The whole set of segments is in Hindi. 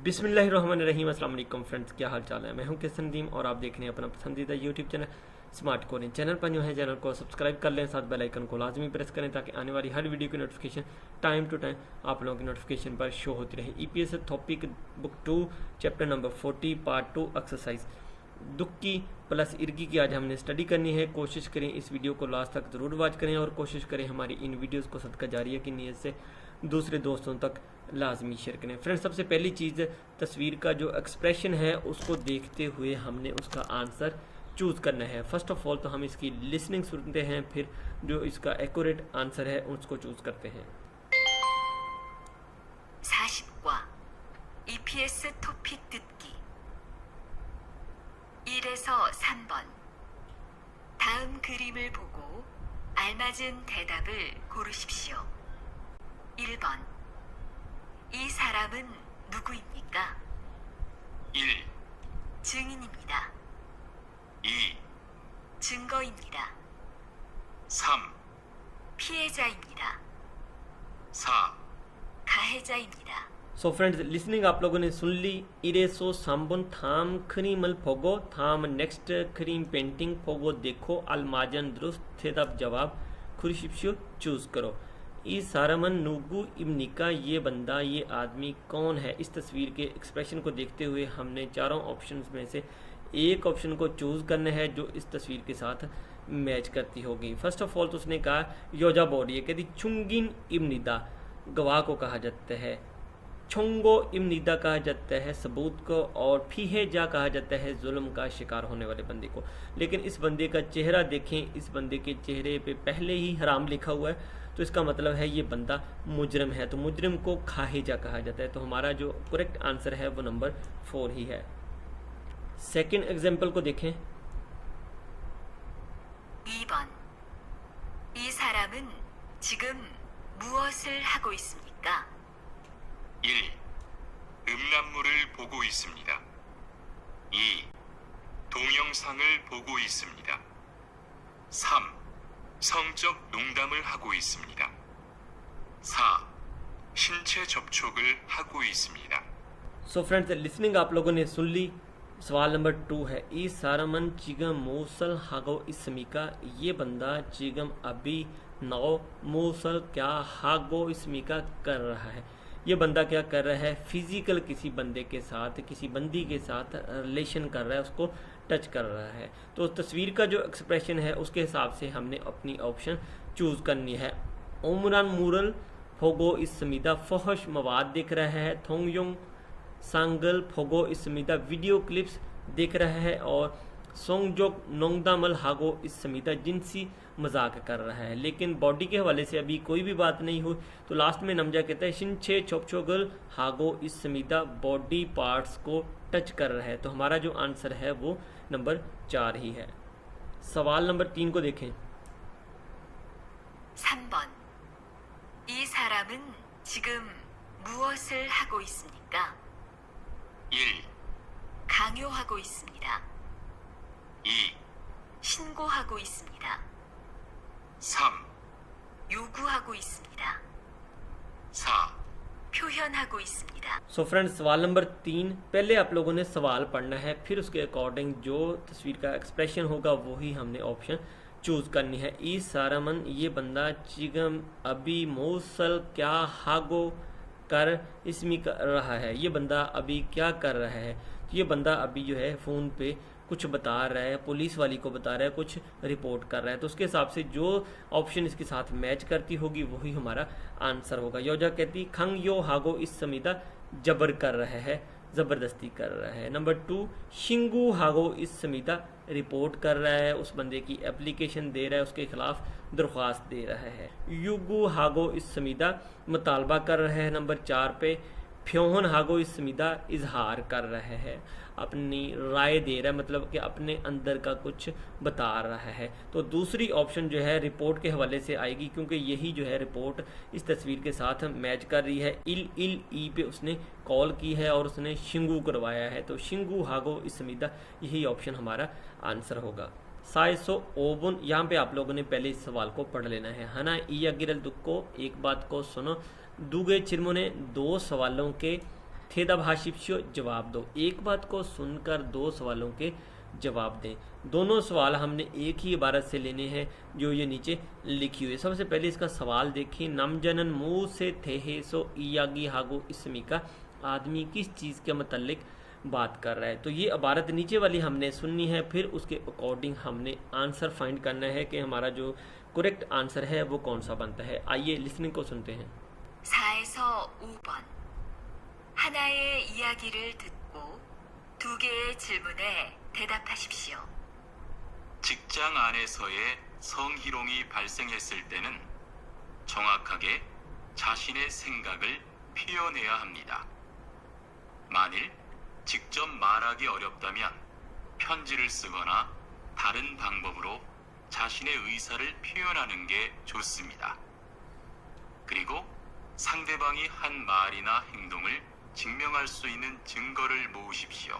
बिस्मिल्लाहिर्रहमानिर्रहीम। अस्सलाम वालेकुम फ्रेंड्स, क्या हाल चाल है। मैं हूं किशन नदीम और आप देख रहे हैं अपना पसंदीदा YouTube channel smart coding. Channel पर न्यू है, चैनल को सब्सक्राइब कर लें, साथ बेल आइकन को लाजमी प्रेस करें ताकि आने वाली हर वीडियो की नोटिफिकेशन टाइम टू टाइम आप लोगों की नोटिफिकेशन पर शो होती रहे। EPS topic book 2 chapter number 40 part 2 exercise दुक्की प्लस इर्गी की आज हमने स्टडी करनी है। कोशिश करें इस वीडियो को लास्ट तक ज़रूर वॉच करें और कोशिश करें हमारी इन वीडियोस को सदका जारिया की नीयत से दूसरे दोस्तों तक लाजमी शेयर करें। फ्रेंड्स, सबसे पहली चीज़ तस्वीर का जो एक्सप्रेशन है उसको देखते हुए हमने उसका आंसर चूज़ करना है। फर्स्ट ऑफ ऑल तो हम इसकी लिसनिंग सुनते हैं, फिर जो इसका एक्यूरेट आंसर है उसको चूज़ करते हैं। 40과 EPS 토픽 듣기 1에서 3번 다음 그림을 보고 알맞은 대답을 고르십시오. 1번 이 사람은 누구입니까? 1, 증인입니다. 2, 증거입니다. 3, 피해자입니다. 4, 가해자입니다. सो फ्रेंड्स, लिसनिंग आप लोगों ने सुन ली। इरेसो साम्बुन थाम खरीमल फोगो थाम नेक्स्ट क्रीम पेंटिंग फोगो देखो अलमाजन दुरुस्त थे तब जवाब खुरिशिप्शो चूज करो। ई सारमन नूगू इमनिका ये बंदा ये आदमी कौन है। इस तस्वीर के एक्सप्रेशन को देखते हुए हमने चारों ऑप्शंस में से एक ऑप्शन को चूज करना है जो इस तस्वीर के साथ मैच करती होगी। फर्स्ट ऑफ ऑल तो उसने कहा योजा बॉडी, कहती चुंगिन इमनिदा गवाह को कहा जाता है, छोंगो इमनिदा कहा जाता है सबूत को, और फीहेजा कहा जाता है जुल्म का शिकार होने वाले बंदे को। लेकिन इस बंदे का चेहरा देखें, इस बंदे के चेहरे पे पहले ही हराम लिखा हुआ है, तो इसका मतलब है ये बंदा मुजरिम है, तो मुजरिम को खाहिजा कहा जाता है। तो हमारा जो करेक्ट आंसर है वो नंबर 4 ही है। सेकेंड एग्जाम्पल को देखें। 2번 이 사람은 지금 무엇을 하고 있습니까? 1. 음란물을 보고 있습니다. 2. 동영상을 보고 있습니다. 3. 성적 농담을 하고 있습니다. 4. 신체 접촉을 하고 있습니다. सो फ्रेंड्स, लिसनिंग आप लोगों ने सुन ली। सवाल नंबर 2 है ई सारामन चिगम मूसल हागो इसमिका, ये बंदा चिगम अभी नौ मूसल क्या हागो इसमिका कर रहा है। ये बंदा क्या कर रहा है, फिजिकल किसी बंदे के साथ, किसी बंदी के साथ रिलेशन कर रहा है, उसको टच कर रहा है। तो तस्वीर का जो एक्सप्रेशन है उसके हिसाब से हमने अपनी ऑप्शन चूज करनी है। उमरान मूरल फोगो इसमिदा फहश मवाद दिख रहा है, थोंगयोंग सांगल फोगो इसमिदा वीडियो क्लिप्स देख रहा है, और सोंगजोक नोंगदामल हागो इसमिदा जिनसी मजाक कर रहा है। लेकिन बॉडी के हवाले से अभी कोई भी बात नहीं हुई, तो लास्ट में नमजा कहता है शिनछे छोपछोगल हागो इसमिदा बॉडी पार्ट्स को टच कर रहा है। तो हमारा जो आंसर है वो नंबर 4 ही है। सवाल नंबर 3 को देखें। 3번 이 사람은 지금 무엇을 하고 있습니까? 1, 강요하고 있습니다. 2, 신고하고 있습니다. 3, 요구하고 있습니다. 4, 표현하고 있습니다. सो फ्रेंड्स, सवाल नंबर 3 पहले आप लोगों ने सवाल पढ़ना है, फिर उसके अकॉर्डिंग जो तस्वीर का एक्सप्रेशन होगा वही हमने ऑप्शन चूज करनी है। ई सारामन ये बंदा चिगम अभी मौसल क्या हागो कर इसमें कर रहा है, ये बंदा अभी क्या कर रहा है। तो ये बंदा अभी जो है फ़ोन पे कुछ बता रहा है, पुलिस वाली को बता रहा है, कुछ रिपोर्ट कर रहा है। तो उसके हिसाब से जो ऑप्शन इसके साथ मैच करती होगी वही हमारा आंसर होगा। योजा कहती खंग यो हागो इस समीदा जबर कर रहा है, ज़बरदस्ती कर रहा है। नंबर 2 शिंगू हागो इस समीदा रिपोर्ट कर रहा है, उस बंदे की एप्लीकेशन दे रहा है, उसके खिलाफ दरख्वास्त दे रहा है। युगू हागो इस समीदा मुतालबा कर रहा है। नंबर 4 पे फ्योहन हागो इस समीदा इजहार कर रहा है, अपनी राय दे रहा है, मतलब कि अपने अंदर का कुछ बता रहा है। तो दूसरी ऑप्शन जो है रिपोर्ट के हवाले से आएगी, क्योंकि यही जो है रिपोर्ट इस तस्वीर के साथ मैच कर रही है। इल इल ई पे उसने कॉल की है और उसने शिंगू करवाया है, तो शिंगू हागो इस समीदा यही ऑप्शन हमारा आंसर होगा। साइसो ओबुन, यहाँ पे आप लोगों ने पहले इस सवाल को पढ़ लेना है। हना इया गिरल दुक्को, एक बात को सुनो। दूगे चिरमो ने 2 सवालों के थेदाभाषिप्यो जवाब दो। एक बात को सुनकर दो सवालों के जवाब दें। दोनों सवाल हमने एक ही इबारत से लेने हैं जो ये नीचे लिखी हुई है। सबसे पहले इसका सवाल देखिए, नमजनन मुंह से थे हे सो इयागी हागो इसमिका, आदमी किस चीज़ के मतलब बात कर रहा है। तो ये इबारत नीचे वाली हमने सुननी है, फिर उसके अकॉर्डिंग हमने आंसर फाइंड करना है कि हमारा जो करेक्ट आंसर है वो कौन सा बनता है। आइए लिसनिंग को सुनते हैं। 4에서 5번. 하나의 이야기를 듣고 두 개의 질문에 대답하십시오. 직장 안에서의 성희롱이 발생했을 때는 정확하게 자신의 생각을 표현해야 합니다. 만일 직접 말하기 어렵다면 편지를 쓰거나 다른 방법으로 자신의 의사를 표현하는 게 좋습니다. 그리고 상대방이 한 말이나 행동을 증명할 수 있는 증거를 모으십시오.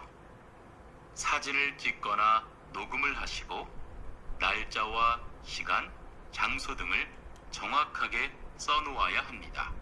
사진을 찍거나 녹음을 하시고 날짜와 시간, 장소 등을 정확하게 써놓아야 합니다.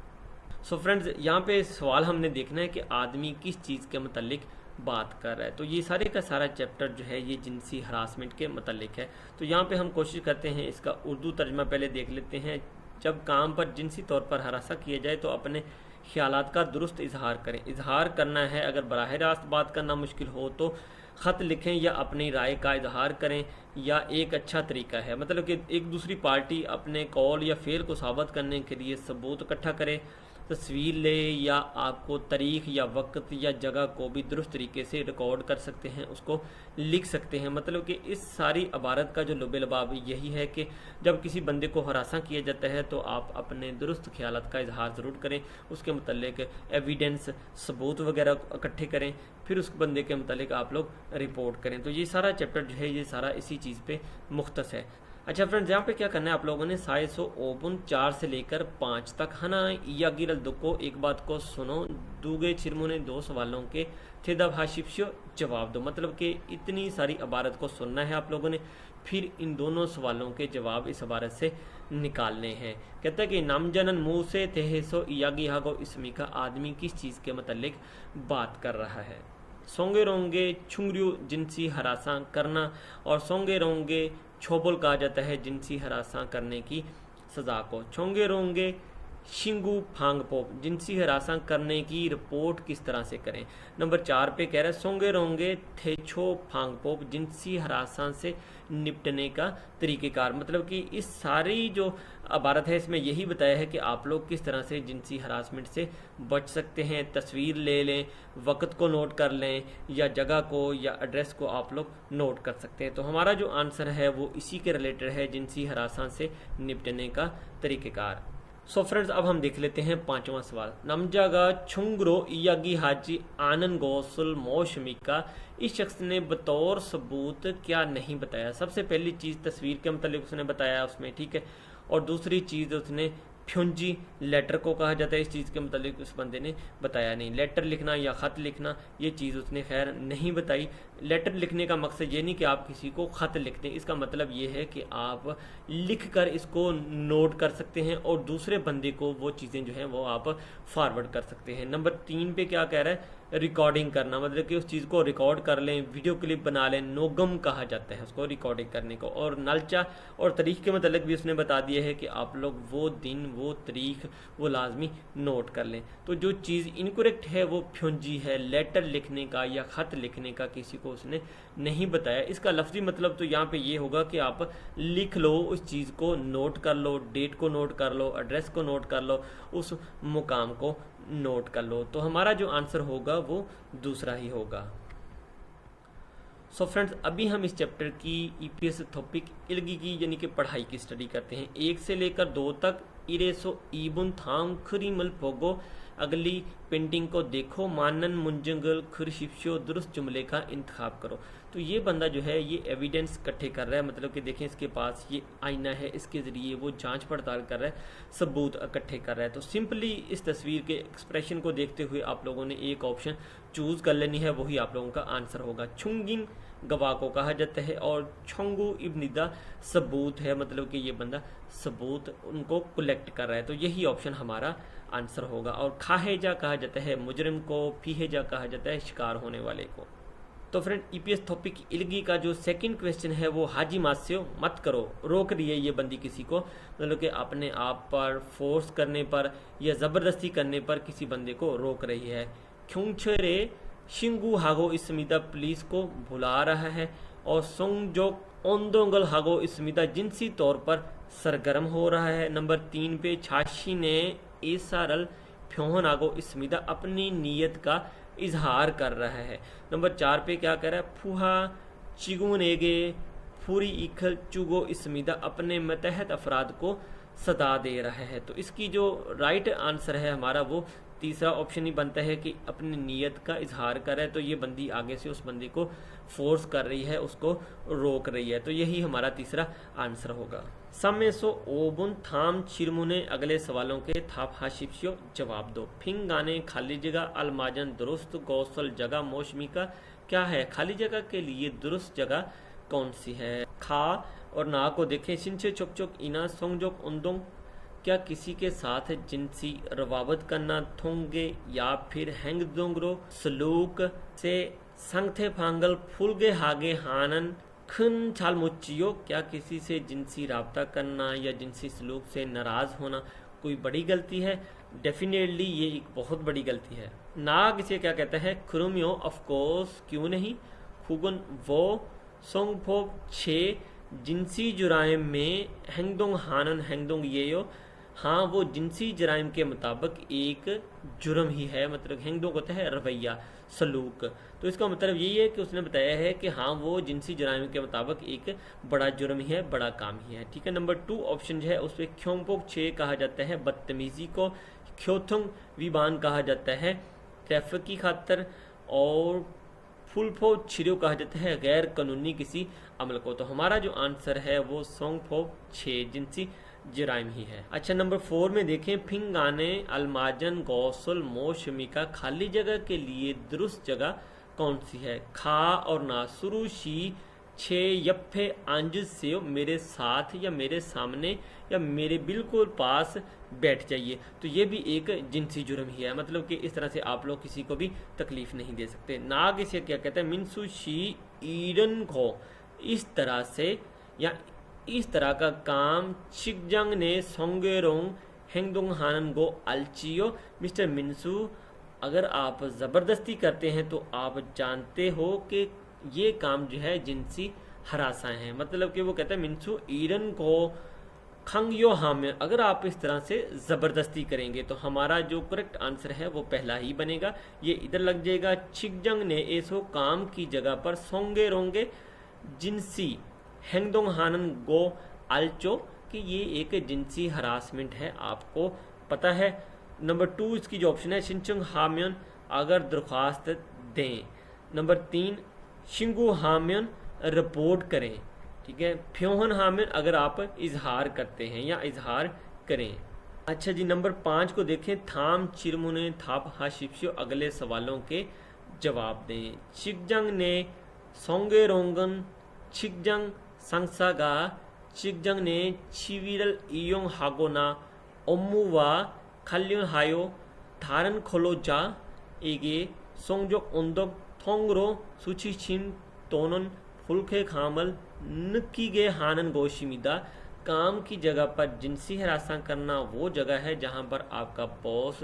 सो फ्रेंड्स, यहाँ पे सवाल हमने देखना है कि आदमी किस चीज़ के मतलब बात कर रहा है। तो ये सारे का सारा चैप्टर जो है ये जिनसी हरासमेंट के मतलब है। तो यहाँ पे हम कोशिश करते हैं इसका उर्दू तर्जमा पहले देख लेते हैं। जब काम पर जिनसी तौर पर हरासा किया जाए तो अपने ख्यालात का दुरुस्त इजहार करें। इजहार करना है, अगर बराह रास्त बात करना मुश्किल हो तो ख़त लिखें या अपनी राय का इजहार करें, या एक अच्छा तरीका है मतलब कि एक दूसरी पार्टी अपने कौल या फेल को साबित करने के लिए सबूत इकट्ठा करे, तस्वीर ले, या आपको तारीख या वक्त या जगह को भी दुरुस्त तरीके से रिकॉर्ड कर सकते हैं, उसको लिख सकते हैं। मतलब कि इस सारी इबारत का जो लुब लबाब यही है कि जब किसी बंदे को हरासा किया जाता है तो आप अपने दुरुस्त ख्यालात का इजहार ज़रूर करें, उसके मतलब एविडेंस सबूत वगैरह इकट्ठे करें, फिर उस बंदे के मतलब आप लोग रिपोर्ट करें। तो ये सारा चैप्टर जो है ये सारा इसी चीज़ पे मुख्तस है। अच्छा फ्रेंड्स, यहाँ पे क्या करना है आप लोगों ने 4 से लेकर 5 तक हना या गिरल दुको, एक बात को सुनो, दूगे छिरमो ने दो सवालों के थेदाभाषिप्यो जवाब दो। मतलब कि इतनी सारी इबारत को सुनना है आप लोगों ने, फिर इन दोनों सवालों के जवाब इस इबारत से निकालने हैं। कहता है कि नामजनन मुँह से थे सो इयागी हागो इसमी का, आदमी किस चीज़ के मतलब बात कर रहा है। सोंगे रोंगे छुंगरियो जिनसी हरासा करना, और सोंगे रोंगे छोबल कहा जाता है जिनसी हरासा करने की सज़ा को। छोंगे रोंगे शिंगू फांगपोप, जिनसी हरासा करने की रिपोर्ट किस तरह से करें। नंबर 4 पे कह रहा है सोंगे रोंगे थेछो फांगपोप, जिनसी हरासा से निपटने का तरीक़ेकार। मतलब कि इस सारी जो इबारत है इसमें यही बताया है कि आप लोग किस तरह से जिनसी हरासमेंट से बच सकते हैं। तस्वीर ले लें, वक्त को नोट कर लें, या जगह को या एड्रेस को आप लोग नोट कर सकते हैं। तो हमारा जो आंसर है वो इसी के रिलेटेड है, जिनसी हरासा से निपटने का तरीक़ेकार। सो फ्रेंड्स, अब हम देख लेते हैं 5वां सवाल। नमजागा छुंगरो इयागी हाजी आनंद गौसल मौशमिका, इस शख्स ने बतौर सबूत क्या नहीं बताया। सबसे पहली चीज़ तस्वीर के मतलब उसने बताया उसमें, ठीक है, और दूसरी चीज़ उसने फ्यूंजी लेटर को कहा जाता है, इस चीज़ के मतलब उस बंदे ने बताया नहीं। लेटर लिखना या ख़त लिखना ये चीज़ उसने खैर नहीं बताई। लेटर लिखने का मकसद ये नहीं कि आप किसी को ख़त लिख दें, इसका मतलब ये है कि आप लिख कर इसको नोट कर सकते हैं और दूसरे बंदे को वो चीज़ें जो हैं वो आप फॉरवर्ड कर सकते हैं। नंबर 3 पे क्या कह रहा है, रिकॉर्डिंग करना, मतलब कि उस चीज़ को रिकॉर्ड कर लें, वीडियो क्लिप बना लें, नोगम कहा जाता है उसको रिकॉर्डिंग करने को। और नलचा और तारीख के मतलब भी उसने बता दिया है कि आप लोग वो दिन वो तारीख वो लाजमी नोट कर लें। तो जो चीज़ इनकरेक्ट है वो फ्यूंजी है, लेटर लिखने का या ख़त लिखने का किसी को उसने नहीं बताया। इसका लफ्ज़ी मतलब तो यहाँ पे ये होगा कि आप लिख लो, उस चीज़ को नोट कर लो, डेट को नोट कर लो, एड्रेस को नोट कर लो, उस मुकाम को नोट कर लो। तो हमारा जो आंसर होगा वो दूसरा ही होगा। सो फ्रेंड्स, अभी हम इस चैप्टर की ईपीएस टॉपिक इल्गी की यानी कि पढ़ाई की स्टडी करते हैं। 1 से लेकर 2 तक इरेसो ईबुन थाम खुरीमल पोगो, अगली पेंटिंग को देखो, मानन मुंजंगल खुरशिप्शो, दुरुस्त जुमले का इंतखाब करो। तो ये बंदा जो है ये एविडेंस इकट्ठे कर रहा है, मतलब कि देखें इसके पास ये आईना है, इसके ज़रिए वो जांच पड़ताल कर रहा है, सबूत इकट्ठे कर रहा है। तो सिंपली इस तस्वीर के एक्सप्रेशन को देखते हुए आप लोगों ने एक ऑप्शन चूज़ कर लेनी है, वही आप लोगों का आंसर होगा। छुंगिन गवाह को कहा जाता है, और छोंगू इब्निदा सबूत है, मतलब कि ये बंदा सबूत उनको कलेक्ट कर रहा है। तो यही ऑप्शन हमारा आंसर होगा। और खाहेजा कहा जाता है मुजरिम को, पीहेजा कहा जाता है शिकार होने वाले को। तो फ्रेंड ईपीएस टॉपिक इलगी का जो सेकंड क्वेश्चन है वो हाजी मास्यो मत करो, रोक रही है ये बंदी किसी को, मतलब कि अपने आप पर फोर्स करने पर या ज़बरदस्ती करने पर किसी बंदे को रोक रही है। ख्युंगछरे शिंगू हागो इसमिदा पुलिस को बुला रहा है, और सोंगजोक ओंदोंगल हागो इसमिदा जिनसी तौर पर सरगर्म हो रहा है। नंबर 3 पे छाशी ने एसारल फ्योहन आगो इसमिदा अपनी नीयत का इजहार कर रहा है। नंबर 4 पे क्या कर रहा है, फूहा चिगुनेगे फूरी इखल चुगो इसमिदा अपने मतहत अफराद को सदा दे रहा है। तो इसकी जो राइट आंसर है हमारा वो तीसरा ऑप्शन ही बनता है कि अपनी नीयत का इजहार कर रहा है। तो ये बंदी आगे से उस बंदी को फोर्स कर रही है, उसको रोक रही है। तो यही हमारा तीसरा आंसर होगा। समय सो ओबुन थाम चिरमुने अगले सवालों के थाप हाशिप्सियो जवाब दो। फिंग गाने खाली जगह अलमाजन दुरुस्त गौसल जगह मौसमी का क्या है, खाली जगह के लिए दुरुस्त जगह कौन सी है। खा और ना को देखें, सिंचे चुक चुक इना सोंगजोक उन्दोंग क्या किसी के साथ जिनसी रवाबत करना, थोंगे या फिर हैंगदोंगरो सलूक से संगथे फांगल फूलगे हागे हानन खन छाल मुच्चियो क्या किसी से जिनसी राब्ता करना या जिनसी सलूक से नाराज होना कोई बड़ी गलती है। डेफिनेटली ये एक बहुत बड़ी गलती है। नाग इसे क्या कहता है, खुरुमियो ऑफ कोर्स क्यों नहीं, खुगुन वो सोंगफो छे जिनसी जुराइम में हैंगदोंग हानन हैंगदोंग येयो, हाँ वो जिनसी जराइम के मुताबिक एक जुर्म ही है, मतलब हैंगदोंग होता है रवैया सलूक। तो इसका मतलब यही है कि उसने बताया है कि हाँ वो जिनसी जराइम के मुताबिक एक बड़ा जुर्म ही है, बड़ा काम ही है। ठीक है, नंबर 2 ऑप्शन जो है उस पर ख्योंगपोक छे कहा जाता है बदतमीजी को, ख्योथुंग विबान कहा जाता है ट्रैफिक की खातर, और फुलफो छिरियो कहा जाता है गैर कानूनी किसी अमल को। तो हमारा जो आंसर है वो सोंगफो छे जिनसी जराइम ही है। अच्छा, नंबर 4 में देखें, फिंगाने अलमाजन गौसल मौसमी का खाली जगह के लिए दुरुस्त जगह कौन सी है। खा और ना सुरुशी छे यप्फे आंज से मेरे साथ या मेरे सामने या मेरे बिल्कुल पास बैठ जाइए। तो ये भी एक जिनसी जुर्म ही है, मतलब कि इस तरह से आप लोग किसी को भी तकलीफ नहीं दे सकते। नाग इसे क्या कहते हैं, मिनसु शी ईडन को इस तरह से या इस तरह का काम चिकजंग ने सोंगेरोंग हेंगदोंग हानन गो अलचियो। मिस्टर मिनसू अगर आप ज़बरदस्ती करते हैं तो आप जानते हो कि ये काम जो है जिनसी हरासाएं हैं, मतलब कि वो कहते हैं मिनसू ईरन को खंगयो हामे, अगर आप इस तरह से ज़बरदस्ती करेंगे तो हमारा जो करेक्ट आंसर है वो पहला ही बनेगा, ये इधर लग जाएगा। चिकजंग ने ऐसो काम की जगह पर सोंगे रोंगे जिनसी हेंगदोंग हानन गो अल्चो कि ये एक जिनसी हरासमेंट है, आपको पता है। नंबर 2 इसकी जो ऑप्शन है शिंचुंग हाम्यन अगर दरख्वास्त दें। नंबर 3 शिंगू हाम्यन रिपोर्ट करें। ठीक है, फ्योहन हाम्यन अगर आप इजहार करते हैं या इजहार करें। अच्छा जी, नंबर 5 को देखें, थाम चिरमुने थाप हाशिप्सियो अगले सवालों के जवाब दें। चिकजंग ने सोंगे रोंगन चिकजंग संसागा चिकजंग ने चिविरल इयोंग हागोना ओमुवा खाल्युन हायो धारन खोलोजा एगे सोंगजोक ओंदोक थोंगरो सुचिचिन तोनन फुलखे खामल नकीगे हानन गोशिमिदा। काम की जगह पर जिनसी हरासा करना वो जगह है जहां पर आपका बॉस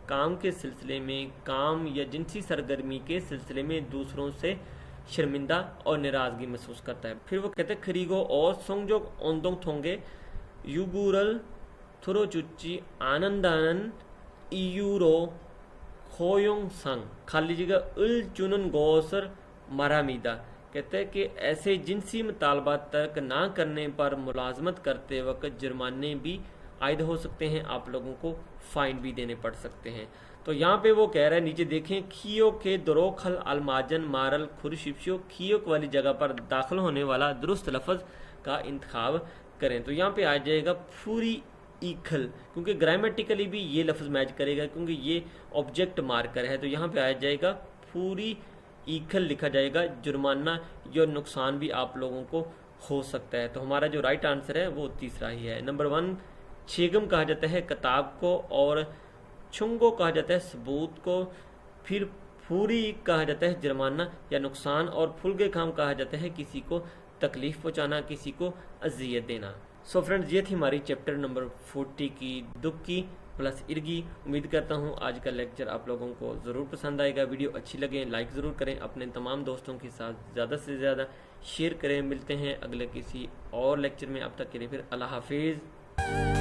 काम के सिलसिले में, काम या जिनसी सरगर्मी के सिलसिले में दूसरों से शर्मिंदा और नाराजगी महसूस करता है। फिर वो कहते हैं खरीगो और सोंगजोक ओंदोंग थोंगे युगुरल थुरो चुच्ची आनंदानन इयूरो खोयोंग संग खाली जगह उल चुनन गोसर मरामीदा। कहते हैं कि ऐसे जिनसी मुतालबा तर्क ना करने पर मुलाजमत करते वक्त जुर्माने भी आयद हो सकते हैं, आप लोगों को फाइन भी देने पड़ सकते हैं। तो यहाँ पे वो कह रहा है, नीचे देखें, खियो के दरोखल अलमाजन मारल खुरशिप्सियो, खियोक वाली जगह पर दाखिल होने वाला दुरुस्त लफ्ज का इंतखाब करें। तो यहाँ पे आ जाएगा फूरी ईखल, क्योंकि ग्रामेटिकली भी ये लफ्ज मैच करेगा क्योंकि ये ऑब्जेक्ट मार्कर है। तो यहाँ पे आ जाएगा फूरी ईखल लिखा जाएगा, जुर्माना या नुकसान भी आप लोगों को हो सकता है। तो हमारा जो राइट आंसर है वो तीसरा ही है। नंबर 1, छेगम कहा जाता है किताब को, और छुंगो कहा जाता है सबूत को, फिर फूरी कहा जाता है जुर्माना या नुकसान, और फुलगे खाम कहा जाता है किसी को तकलीफ पहुंचाना, किसी को अजियत देना। सो फ्रेंड्स, ये थी हमारी चैप्टर नंबर 40 की दुख की प्लस इर्गी। उम्मीद करता हूँ आज का लेक्चर आप लोगों को ज़रूर पसंद आएगा। वीडियो अच्छी लगे लाइक ज़रूर करें, अपने तमाम दोस्तों के साथ ज़्यादा से ज़्यादा शेयर करें। मिलते हैं अगले किसी और लेक्चर में, अब तक के लिए फिर अल्लाह हाफिज़।